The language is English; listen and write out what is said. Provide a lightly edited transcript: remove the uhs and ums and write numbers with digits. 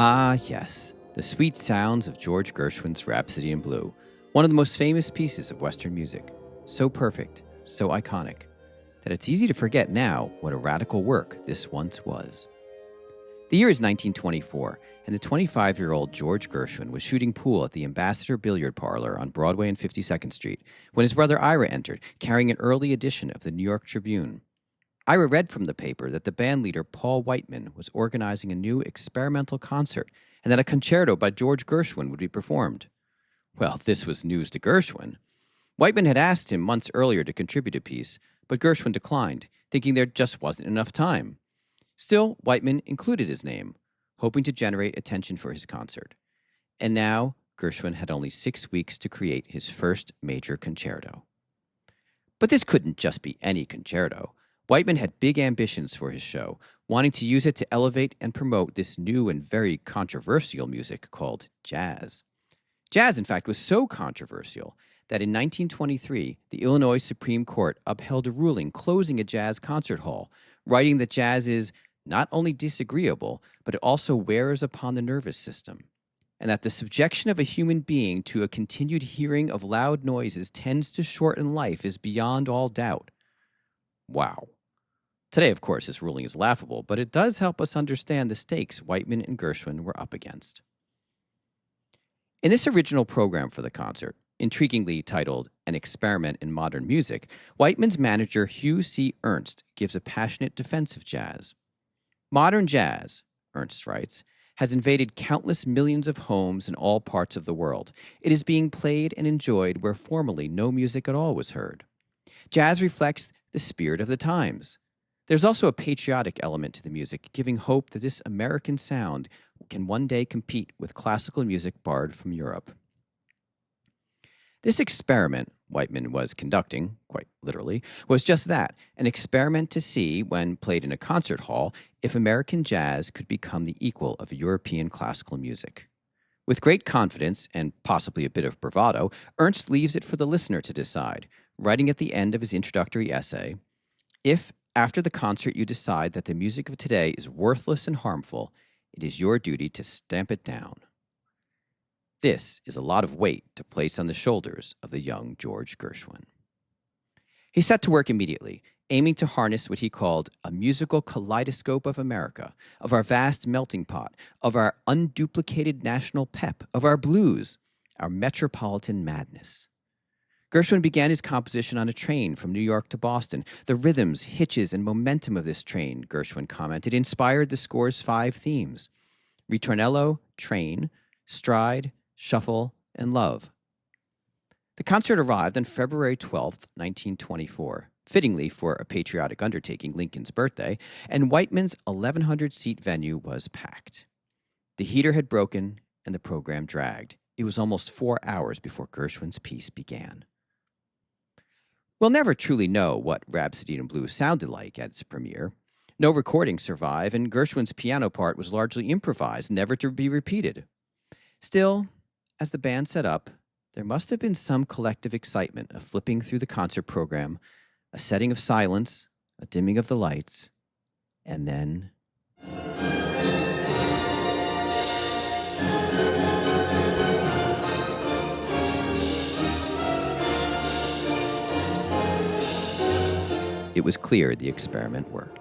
Ah, yes, the sweet sounds of George Gershwin's Rhapsody in Blue, one of the most famous pieces of Western music. So perfect, so iconic, that it's easy to forget now what a radical work this once was. The year is 1924, and the 25-year-old George Gershwin was shooting pool at the Ambassador Billiard Parlor on Broadway and 52nd Street when his brother Ira entered, carrying an early edition of the New York Tribune. Ira read from the paper that the bandleader Paul Whiteman was organizing a new experimental concert and that a concerto by George Gershwin would be performed. Well, this was news to Gershwin. Whiteman had asked him months earlier to contribute a piece, but Gershwin declined, thinking there just wasn't enough time. Still, Whiteman included his name, hoping to generate attention for his concert. And now, Gershwin had only 6 weeks to create his first major concerto. But this couldn't just be any concerto. Whiteman had big ambitions for his show, wanting to use it to elevate and promote this new and very controversial music called jazz. Jazz, in fact, was so controversial that in 1923, the Illinois Supreme Court upheld a ruling closing a jazz concert hall, writing that jazz is not only disagreeable, but it also wears upon the nervous system, and that the subjection of a human being to a continued hearing of loud noises tends to shorten life is beyond all doubt. Wow. Today, of course, this ruling is laughable, but it does help us understand the stakes Whiteman and Gershwin were up against. In this original program for the concert, intriguingly titled An Experiment in Modern Music, Whiteman's manager Hugh C. Ernst gives a passionate defense of jazz. Modern jazz, Ernst writes, has invaded countless millions of homes in all parts of the world. It is being played and enjoyed where formerly no music at all was heard. Jazz reflects the spirit of the times. There's also a patriotic element to the music, giving hope that this American sound can one day compete with classical music borrowed from Europe. This experiment Whiteman was conducting, quite literally, was just that, an experiment to see, when played in a concert hall, if American jazz could become the equal of European classical music. With great confidence, and possibly a bit of bravado, Ernst leaves it for the listener to decide, writing at the end of his introductory essay, "If after the concert you decide that the music of today is worthless and harmful, it is your duty to stamp it down." This is a lot of weight to place on the shoulders of the young George Gershwin. He set to work immediately, aiming to harness what he called a musical kaleidoscope of America, of our vast melting pot, of our unduplicated national pep, of our blues, our metropolitan madness. Gershwin began his composition on a train from New York to Boston. The rhythms, hitches, and momentum of this train, Gershwin commented, inspired the score's 5 themes: ritornello, train, stride, shuffle, and love. The concert arrived on February 12, 1924, fittingly for a patriotic undertaking, Lincoln's birthday, and Whiteman's 1,100-seat venue was packed. The heater had broken, and the program dragged. It was almost 4 hours before Gershwin's piece began. We'll never truly know what Rhapsody in Blue sounded like at its premiere. No recordings survive, and Gershwin's piano part was largely improvised, never to be repeated. Still, as the band set up, there must have been some collective excitement of flipping through the concert program, a setting of silence, a dimming of the lights, and then... It was clear the experiment worked.